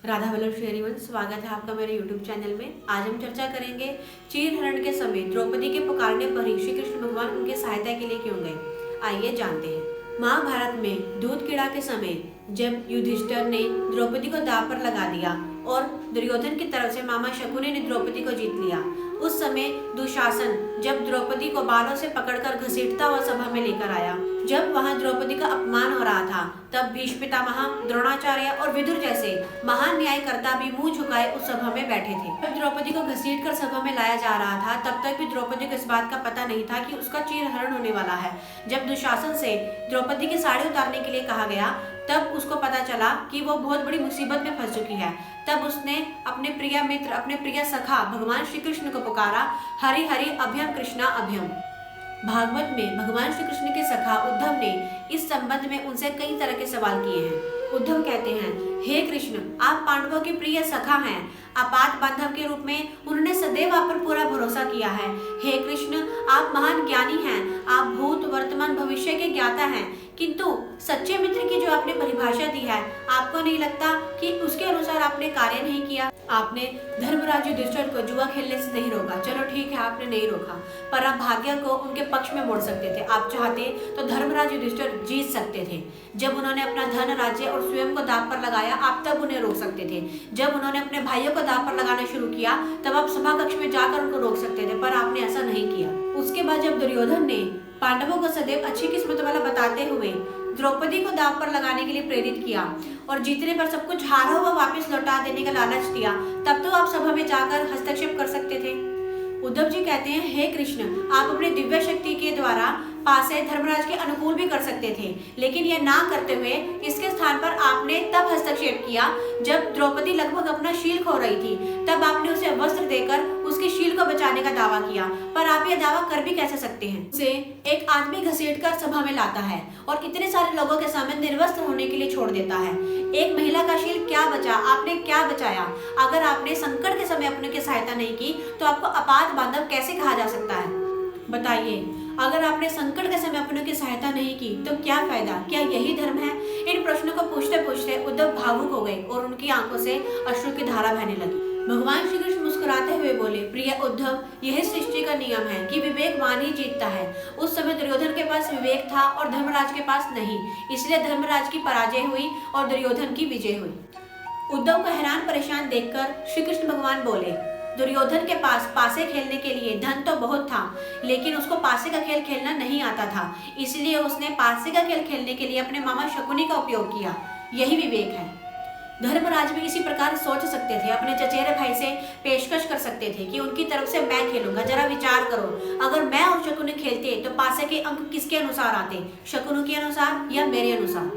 राधा वल्लभ श्रीवंश, स्वागत है आपका मेरे YouTube चैनल में। आज हम चर्चा करेंगे चीरहरण के समय द्रौपदी के पुकारने पर ही श्री कृष्ण भगवान उनके सहायता के लिए क्यों गए। आइए जानते हैं। महाभारत में दूध कीड़ा के समय जब युधिष्ठिर ने द्रौपदी को दांव पर लगा दिया और दुर्योधन की तरफ से मामा शकुनी ने द्रौपदी को जीत लिया, उस समय दुशासन जब द्रौपदी को बालों से पकड़कर घसीटता हुआ सभा में लेकर आया। जब वहां द्रौपदी का अपमान हो रहा था, तब भीष्म पितामह, द्रोणाचार्य और विदुर जैसे महान न्यायकर्ता भी मुंह झुकाए उस सभा में बैठे थे। जब द्रौपदी को घसीटकर सभा में लाया जा रहा था, तब तक भी द्रौपदी को इस बात का पता नहीं था कि उसका चीरहरण होने वाला है। जब दुशासन से द्रौपदी की साड़ी उतारने के लिए कहा गया, तब उसको पता चला कि वो बहुत बड़ी मुसीबत में फंस चुकी है। तब उसने अपने प्रिय मित्र, अपने प्रिय सखा भगवान श्री कृष्ण को पुकारा, हरि हरि अभयम कृष्णा अभयम। भागवत में भगवान श्री कृष्ण के सखा उद्धव ने इस संबंध में उनसे कई तरह के सवाल किए हैं। उद्धव कहते हैं, हे कृष्ण, आप पांडवों के प्रिय सखा हैं। आपात बांधव के रूप में उन्होंने सदैव आप पर पूरा भरोसा किया है। हे कृष्ण, आप महान ज्ञानी हैं। आप भूत वर्तमान भविष्य के ज्ञाता हैं, किंतु सच्चे मित्र की जो आपने परिभाषा दी है, आपको नहीं लगता कि उसके अनुसार आपने कार्य नहीं किया। आपने धर्मराज युधिष्ठिर को जुआ खेलने से नहीं रोका। चलो ठीक है, आपने नहीं रोका, पर आप भाग्य को उनके पक्ष में मोड़ सकते थे। आप चाहते तो धर्मराज युधिष्ठिर जीत सकते थे। जब उन्होंने अपना धन, राज्य और स्वयं को दांव पर लगाया, आप तब उन्हें रोक सकते थे। जब उन्होंने अपने भाइयों को दांव पर लगाना शुरू किया, तब आप सभा कक्ष में जाकर उनको रोक सकते थे, पर आपने ऐसा नहीं किया। उसके बाद जब दुर्योधन ने पांडवों को सदैव अच्छी किस्मत वाला बताते हुए द्रौपदी को दांव पर लगाने के लिए प्रेरित किया और जीतने पर सब कुछ हारा हुआ वापस लौटा देने का लालच दिया, तब तो आप सभा में जाकर हस्तक्षेप कर सकते थे। उद्धव जी कहते हैं, हे कृष्ण, आप अपनी दिव्य शक्ति के द्वारा पासे धर्मराज के अनुकूल भी कर सकते थे, लेकिन यह ना करते हुए इसके स्थान पर आपने तब हस्तक्षेप किया जब द्रौपदी लगभग अपना शील खो रही थी। तब आपने उसे वस्त्र देकर उसके शील को बचाने का दावा किया, पर आप यह दावा कर भी कैसे सकते हैं। उसे एक आदमी घसीटकर सभा में लाता है और इतने सारे लोगों के सामने निर्वस्त्र होने के लिए छोड़ देता है। एक महिला का शील क्या बचा, आपने क्या बचाया। अगर आपने संकट के समय अपने की सहायता नहीं की, तो आपको आपात बांधव कैसे कहा जा सकता है। बताइए, अगर आपने संकट के समय अपनों की सहायता नहीं की तो क्या फायदा, क्या यही धर्म है। इन प्रश्नों को पूछते पूछते उद्धव भावुक हो गए और उनकी आंखों से अश्रु की धारा बहने लगी। भगवान श्री कृष्ण मुस्कुराते हुए बोले, प्रिय उद्धव, यह सृष्टि का नियम है कि विवेकवान ही जीतता है। उस समय दुर्योधन के पास विवेक था और धर्मराज के पास नहीं, इसलिए धर्मराज की पराजय हुई और दुर्योधन की विजय हुई। उद्धव को हैरान परेशान देखकर श्री कृष्ण भगवान बोले, दुर्योधन के पास पासे खेलने के लिए धन तो बहुत था, लेकिन उसको पासे का खेल खेलना नहीं आता था, इसलिए उसने पासे का खेल खेलने के लिए अपने मामा शकुनी का उपयोग किया। यही विवेक है। धर्मराज भी इसी प्रकार सोच सकते थे, अपने चचेरे भाई से पेशकश कर सकते थे कि उनकी तरफ से मैं खेलूंगा। जरा विचार करो, अगर मैं और शकुनी खेलते तो पासे के अंक किसके अनुसार आते, शकुनी के अनुसार या मेरे अनुसार।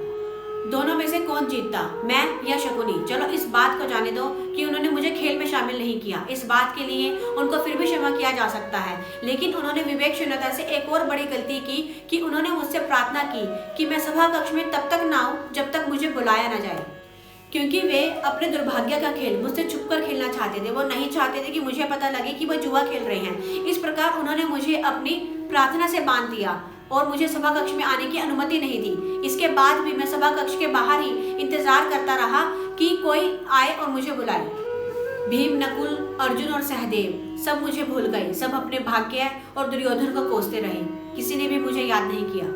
दोनों में से कौन जीतता, मैं या शकुनी। चलो इस बात को जाने दो कि उन्होंने मुझे खेल में शामिल नहीं किया, इस बात के लिए उनको फिर भी क्षमा किया जा सकता है। लेकिन उन्होंने विवेकशून्यता से एक और बड़ी गलती की कि उन्होंने मुझसे प्रार्थना की कि मैं सभा कक्ष में तब तक ना आऊं जब तक मुझे बुलाया ना जाए, क्योंकि वे अपने दुर्भाग्य का खेल मुझसे छुपकर खेलना चाहते थे। वो नहीं चाहते थे कि मुझे पता लगे कि वो जुआ खेल रहे हैं। इस प्रकार उन्होंने मुझे अपनी प्रार्थना से बांध दिया और मुझे सभा कक्ष में आने की अनुमति नहीं दी। इसके बाद भी मैं सभा कक्ष के बाहर ही इंतजार करता रहा कि कोई आए और मुझे बुलाए। भीम, नकुल, अर्जुन और सहदेव सब मुझे भूल गए, सब अपने भाग्य और दुर्योधन को कोसते रहे। किसी ने भी मुझे याद नहीं किया।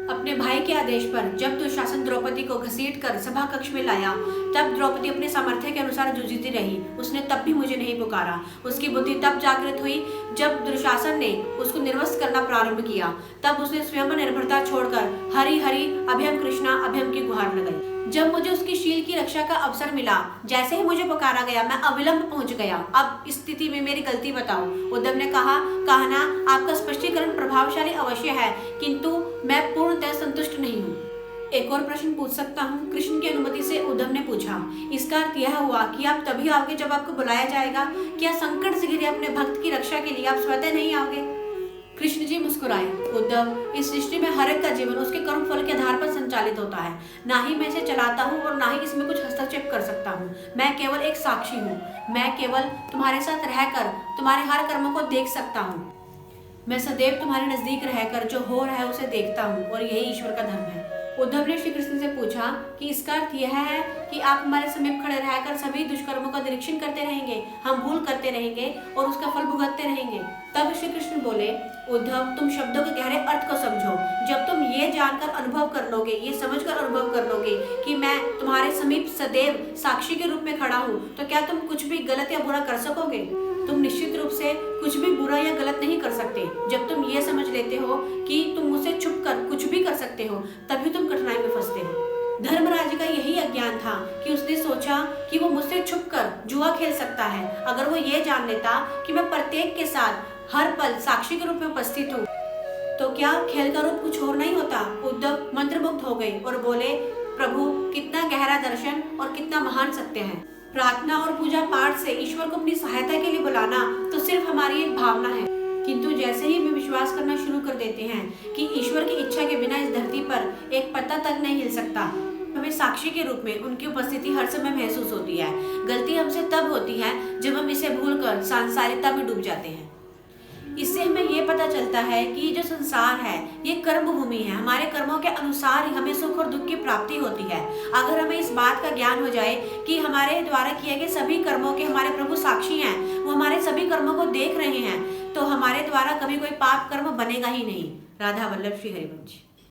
अपने भाई के आदेश पर जब दुशासन द्रौपदी को घसीटकर सभा कक्ष में लाया, तब द्रौपदी अपने सामर्थ्य के अनुसार जूझती रही। उसने तब भी मुझे नहीं पुकारा। उसकी बुद्धि तब जागृत हुई जब दुशासन ने उसको निर्वस्त्र करना प्रारंभ किया। तब उसने स्वयं निर्भरता छोड़कर हरि हरि अभयम कृष्णा अभयम की गुहार लगाई। जब मुझे उसकी शील की रक्षा का अवसर मिला, जैसे ही मुझे पुकारा गया, मैं अविलंब पहुंच गया। अब इस स्थिति में मेरी गलती बताओ। उद्धव ने कहा, कहना आपका स्पष्टीकरण प्रभावशाली अवश्य है, किंतु मैं पूर्णतः संतुष्ट नहीं हूँ। एक और प्रश्न पूछ सकता हूँ, कृष्ण की अनुमति से उद्धव ने पूछा। इसका अर्थ यह हुआ कि आप तभी आओगे जब आपको बुलाया जाएगा। क्या संकट से घिरे अपने भक्त की रक्षा के लिए आप स्वतः नहीं आओगे। कृष्ण जी मुस्कुराए, उद्धव, इस सृष्टि में हर एक का जीवन उसके कर्म फल के आधार पर संचालित होता है। ना ही मैं इसे चलाता हूँ और ना ही इसमें कुछ हस्तक्षेप कर सकता हूँ। मैं केवल एक साक्षी हूँ। मैं केवल तुम्हारे साथ रहकर तुम्हारे हर कर्मों को देख सकता हूँ। मैं सदैव तुम्हारे नजदीक रहकर जो हो रहा है उसे देखता हूँ, और यही ईश्वर का धर्म है। उद्धव ने श्री कृष्ण से पूछा कि इसका अर्थ यह है कि आप हमारे समीप खड़े रहकर सभी दुष्कर्मों का निरीक्षण करते रहेंगे, हम भूल करते रहेंगे और उसका फल भुगतते रहेंगे। तब श्री कृष्ण बोले, उद्धव, तुम शब्दों के गहरे अर्थ को समझो। जब तुम ये जानकर अनुभव कर लोगे, ये समझकर अनुभव कर लोगे कि मैं तुम्हारे समीप सदैव साक्षी के रूप में खड़ा हूँ, तो क्या तुम कुछ भी गलत या बुरा कर सकोगे? तुम निश्चित रूप से कुछ भी बुरा या गलत नहीं कर सकते। जब तुम ये समझ लेते हो कि तुम मुझसे छुप कर कुछ भी कर सकते हो, तभी तुम कठिनाई में फंसते हो। धर्मराज का यही अज्ञान था कि उसने सोचा कि वो मुझसे छुपकर जुआ खेल सकता है। अगर वो ये जान लेता कि मैं प्रत्येक के साथ हर पल साक्षी के रूप में उपस्थित हूँ, तो क्या खेल का रूप कुछ और नहीं होता। उद्धव मंत्रमुग्ध हो गए और बोले, प्रभु, कितना गहरा दर्शन और कितना महान सत्य है। प्रार्थना और पूजा पाठ से ईश्वर को अपनी सहायता के लिए बुलाना तो सिर्फ हमारी एक भावना है, किंतु जैसे ही हम विश्वास करना शुरू कर देते हैं कि ईश्वर की इच्छा के बिना इस धरती पर एक पत्ता तक नहीं हिल सकता, हमें साक्षी के रूप में उनकी उपस्थिति हर समय महसूस होती है। गलती हमसे तब होती है जब हम इसे भूलकर सांसारिकता में डूब जाते हैं। इससे हमें ये पता चलता है कि जो संसार है ये कर्म भूमि है। हमारे कर्मों के अनुसार ही हमें सुख और दुख की प्राप्ति होती है। अगर हमें इस बात का ज्ञान हो जाए कि हमारे द्वारा किए गए सभी कर्मों के हमारे प्रभु साक्षी हैं, वो हमारे सभी कर्मों को देख रहे हैं, तो हमारे द्वारा कभी कोई पाप कर्म बनेगा ही नहीं। राधा वल्लभ श्री हरिवंश।